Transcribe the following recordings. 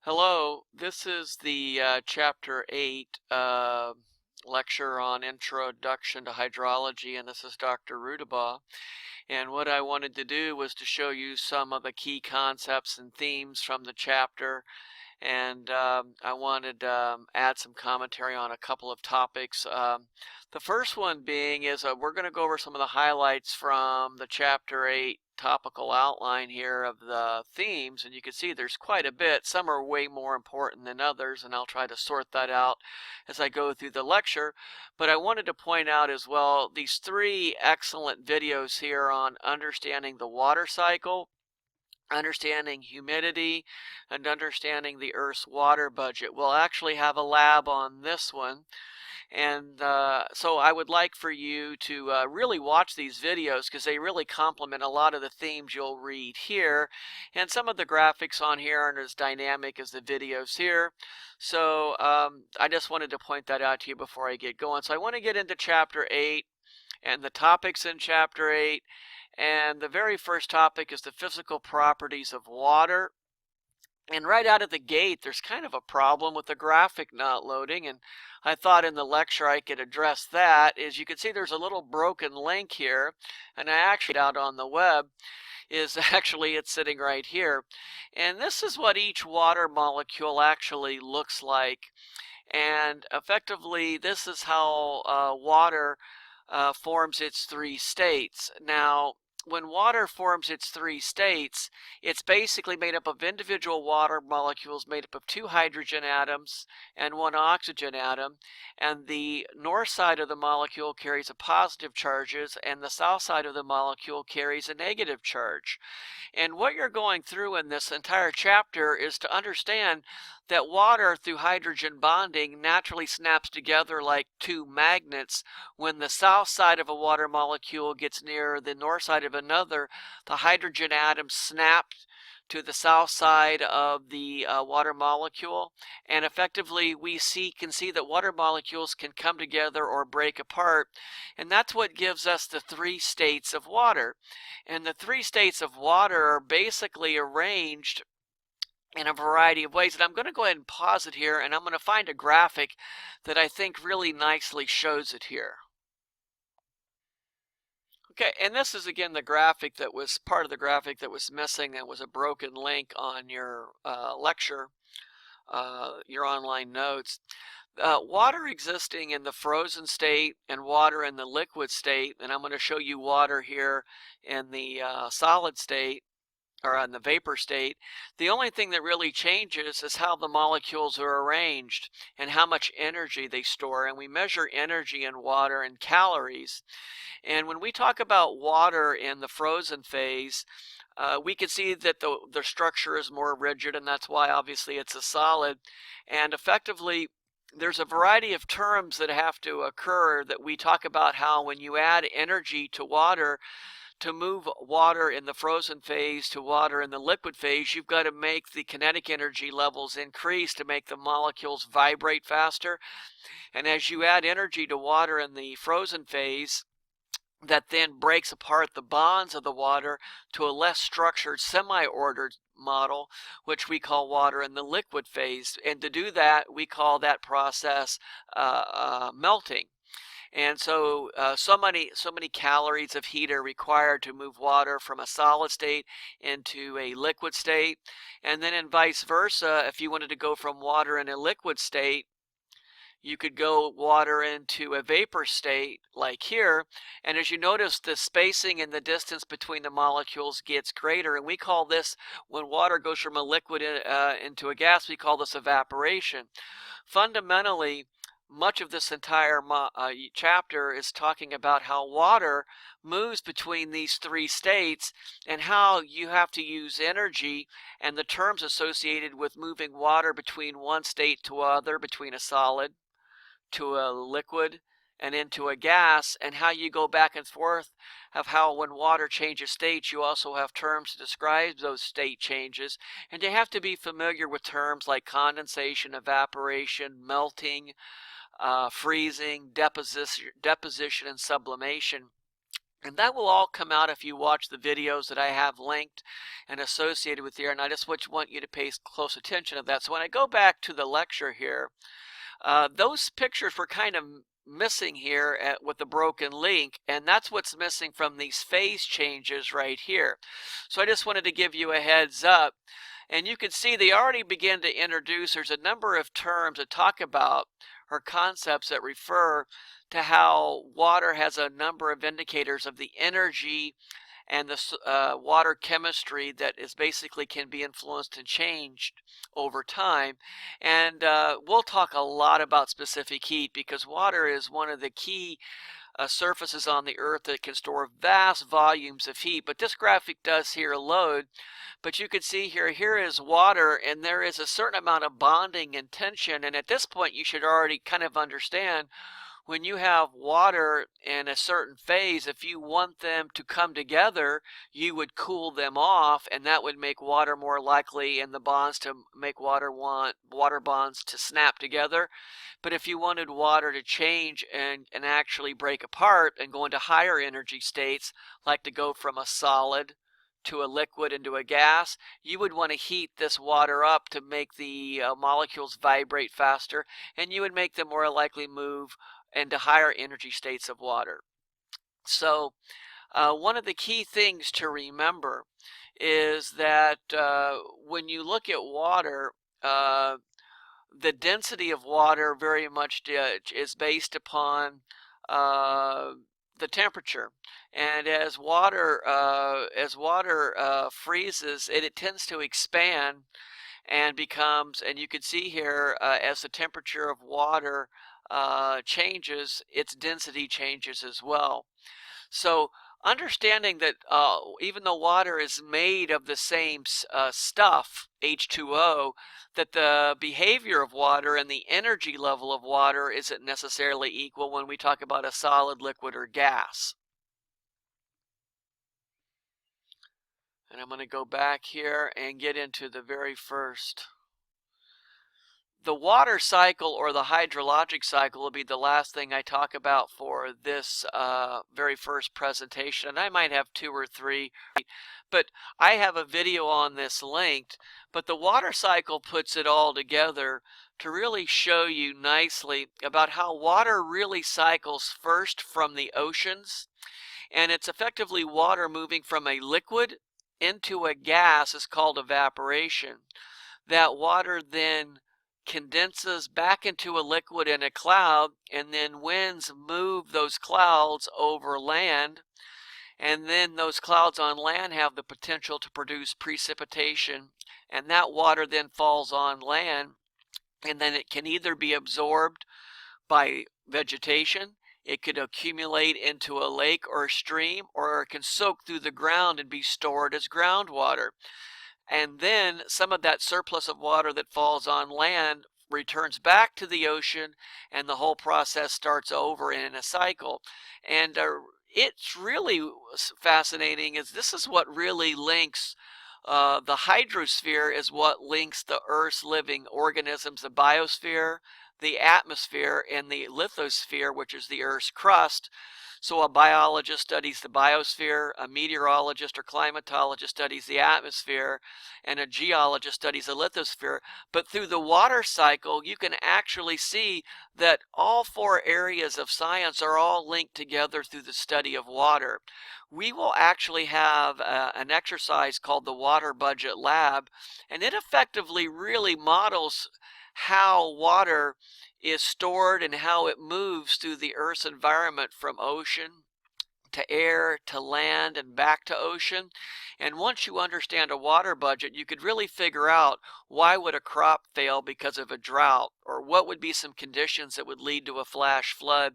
Hello, this is the Chapter 8 lecture on Introduction to Hydrology, and this is Dr. Rudabaugh. And what I wanted to do was to show you some of the key concepts and themes from the chapter, and I wanted to add some commentary on a couple of topics. The first one being is we're going to go over some of the highlights from the Chapter 8 topical outline here of the themes, and you can see there's quite a bit. Some are way more important than others, and I'll try to sort that out as I go through the lecture. But I wanted to point out as well these three excellent videos here on understanding the water cycle, understanding humidity, and understanding the Earth's water budget. We'll actually have a lab on this one. And so I would like for you to really watch these videos because they really complement a lot of the themes you'll read here. And some of the graphics on here aren't as dynamic as the videos here. So I just wanted to point that out to you before I get going. So I want to get into Chapter 8 and the topics in Chapter 8. And the very first topic is the physical properties of water. And right out of the gate, there's kind of a problem with the graphic not loading, and I thought in the lecture I could address that. As you can see, there's a little broken link here, and I actually out on the web is actually it's sitting right here. And this is what each water molecule actually looks like. And effectively, this is how water forms its three states. Now, when water forms its three states, it's basically made up of individual water molecules made up of two hydrogen atoms and one oxygen atom, and the north side of the molecule carries a positive charges and the south side of the molecule carries a negative charge. And what you're going through in this entire chapter is to understand that water, through hydrogen bonding, naturally snaps together like two magnets. When the south side of a water molecule gets near the north side of another, the hydrogen atoms snap to the south side of the water molecule, and effectively we can see that water molecules can come together or break apart, and that's what gives us the three states of water. And the three states of water are basically arranged in a variety of ways. And I'm going to go ahead and pause it here, and I'm going to find a graphic that I think really nicely shows it here. Okay, and this is again the graphic that was part of the graphic that was missing. That was a broken link on your lecture, your online notes. Water existing in the frozen state and water in the liquid state, and I'm going to show you water here in the solid state, or on the vapor state. The only thing that really changes is how the molecules are arranged and how much energy they store. And we measure energy in water in calories. And when we talk about water in the frozen phase, we can see that the structure is more rigid, and that's why obviously it's a solid. And effectively, there's a variety of terms that have to occur that we talk about how when you add energy to water, to move water in the frozen phase to water in the liquid phase, you've got to make the kinetic energy levels increase to make the molecules vibrate faster. And as you add energy to water in the frozen phase, that then breaks apart the bonds of the water to a less structured, semi-ordered model, which we call water in the liquid phase. And to do that, we call that process melting. And so, so many calories of heat are required to move water from a solid state into a liquid state. And then in vice versa, if you wanted to go from water in a liquid state, you could go water into a vapor state like here. And as you notice, the spacing and the distance between the molecules gets greater. And we call this, when water goes from a liquid into a gas, we call this evaporation. Fundamentally, much of this entire chapter is talking about how water moves between these three states and how you have to use energy and the terms associated with moving water between one state to another, between a solid to a liquid and into a gas, and how you go back and forth of how when water changes states, you also have terms to describe those state changes. And you have to be familiar with terms like condensation, evaporation, melting, freezing, deposition, and sublimation. And that will all come out if you watch the videos that I have linked and associated with here. And I just want you to pay close attention to that. So when I go back to the lecture here, those pictures were kind of missing here with the broken link, and that's what's missing from these phase changes right here. So I just wanted to give you a heads up. And you can see they already begin to introduce, there's a number of terms that talk about, or concepts that refer to how water has a number of indicators of the energy and the water chemistry that is basically can be influenced and changed over time. And we'll talk a lot about specific heat because water is one of the key surfaces on the earth that can store vast volumes of heat. But this graphic does here load. But you can see here is water, and there is a certain amount of bonding and tension. And at this point, you should already kind of understand when you have water in a certain phase, if you want them to come together, you would cool them off, and that would make water more likely and the bonds to make water bonds to snap together. But if you wanted water to change and actually break apart and go into higher energy states, like to go from a solid to a liquid into a gas, you would want to heat this water up to make the molecules vibrate faster, and you would make them more likely move into higher energy states of water. So one of the key things to remember is that when you look at water, the density of water very much is based upon the temperature. And as water freezes, it tends to expand and becomes, and you can see here, as the temperature of water changes, its density changes as well. So understanding that even though water is made of the same stuff, H2O, that the behavior of water and the energy level of water isn't necessarily equal when we talk about a solid, liquid, or gas. And I'm going to go back here and get into the very first. The water cycle, or the hydrologic cycle, will be the last thing I talk about for this very first presentation. And I might have 2 or 3, but I have a video on this linked. But the water cycle puts it all together to really show you nicely about how water really cycles first from the oceans. And it's effectively water moving from a liquid into a gas is called evaporation. That water then condenses back into a liquid in a cloud, and then winds move those clouds over land, and then those clouds on land have the potential to produce precipitation, and that water then falls on land, and then it can either be absorbed by vegetation, it could accumulate into a lake or a stream, or it can soak through the ground and be stored as groundwater. And then some of that surplus of water that falls on land returns back to the ocean, and the whole process starts over in a cycle. And it's really fascinating, is this is what really links the hydrosphere is what links the Earth's living organisms, the biosphere, the atmosphere, and the lithosphere, which is the Earth's crust. So a biologist studies the biosphere, a meteorologist or climatologist studies the atmosphere, and a geologist studies the lithosphere. But through the water cycle, you can actually see that all 4 areas of science are all linked together through the study of water. We will actually have an exercise called the Water Budget Lab, and it effectively really models how water is stored and how it moves through the Earth's environment from ocean to air to land and back to ocean. And once you understand a water budget, you could really figure out why would a crop fail because of a drought, or what would be some conditions that would lead to a flash flood.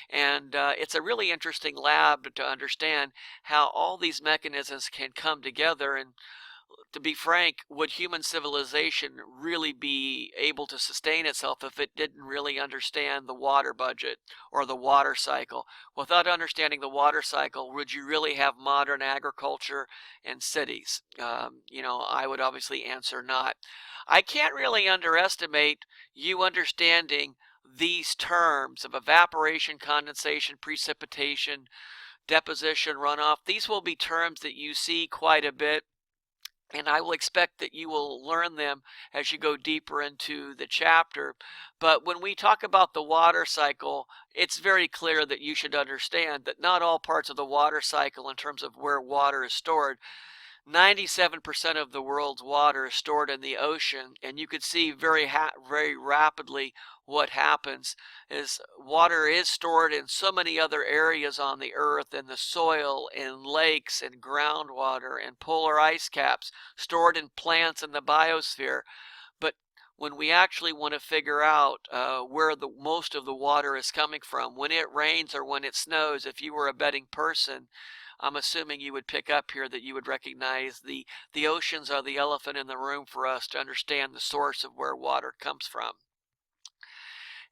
And it's a really interesting lab to understand how all these mechanisms can come together. And to be frank, would human civilization really be able to sustain itself if it didn't really understand the water budget or the water cycle? Without understanding the water cycle, would you really have modern agriculture and cities? I would obviously answer not. I can't really underestimate you understanding these terms of evaporation, condensation, precipitation, deposition, runoff. These will be terms that you see quite a bit, and I will expect that you will learn them as you go deeper into the chapter. But when we talk about the water cycle, it's very clear that you should understand that not all parts of the water cycle in terms of where water is stored. 97% of the world's water is stored in the ocean, and you could see very rapidly what happens is water is stored in so many other areas on the earth, in the soil, in lakes, in groundwater, in polar ice caps, stored in plants in the biosphere. But when we actually want to figure out where the most of the water is coming from, when it rains or when it snows, if you were a betting person, I'm assuming you would pick up here that you would recognize the oceans are the elephant in the room for us to understand the source of where water comes from.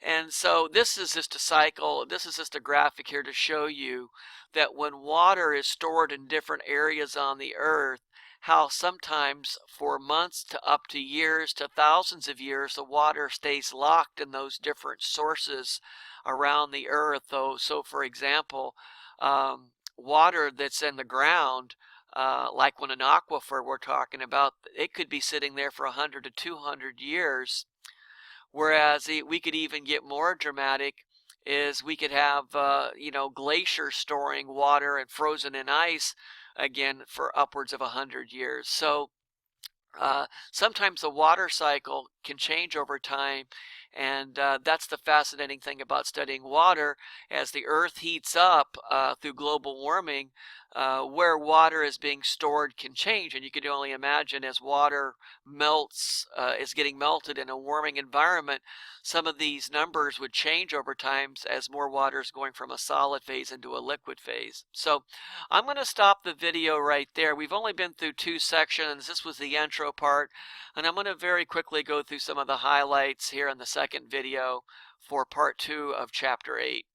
And so this is just a cycle, this is just a graphic here to show you that when water is stored in different areas on the earth, how sometimes for months to up to years to thousands of years, the water stays locked in those different sources around the earth. So for example, water that's in the ground, like when an aquifer we're talking about, it could be sitting there for 100 to 200 years. Whereas we could even get more dramatic, is we could have glaciers storing water and frozen in ice again for upwards of 100 years. So sometimes the water cycle can change over time, and that's the fascinating thing about studying water. As the earth heats up through global warming, where water is being stored can change, and you can only imagine as water melts, is getting melted in a warming environment, some of these numbers would change over time as more water is going from a solid phase into a liquid phase. So I'm going to stop the video right there. We've only been through 2 sections. This was the intro part, and I'm going to very quickly go through some of the highlights here in the second video for part 2 of chapter 8.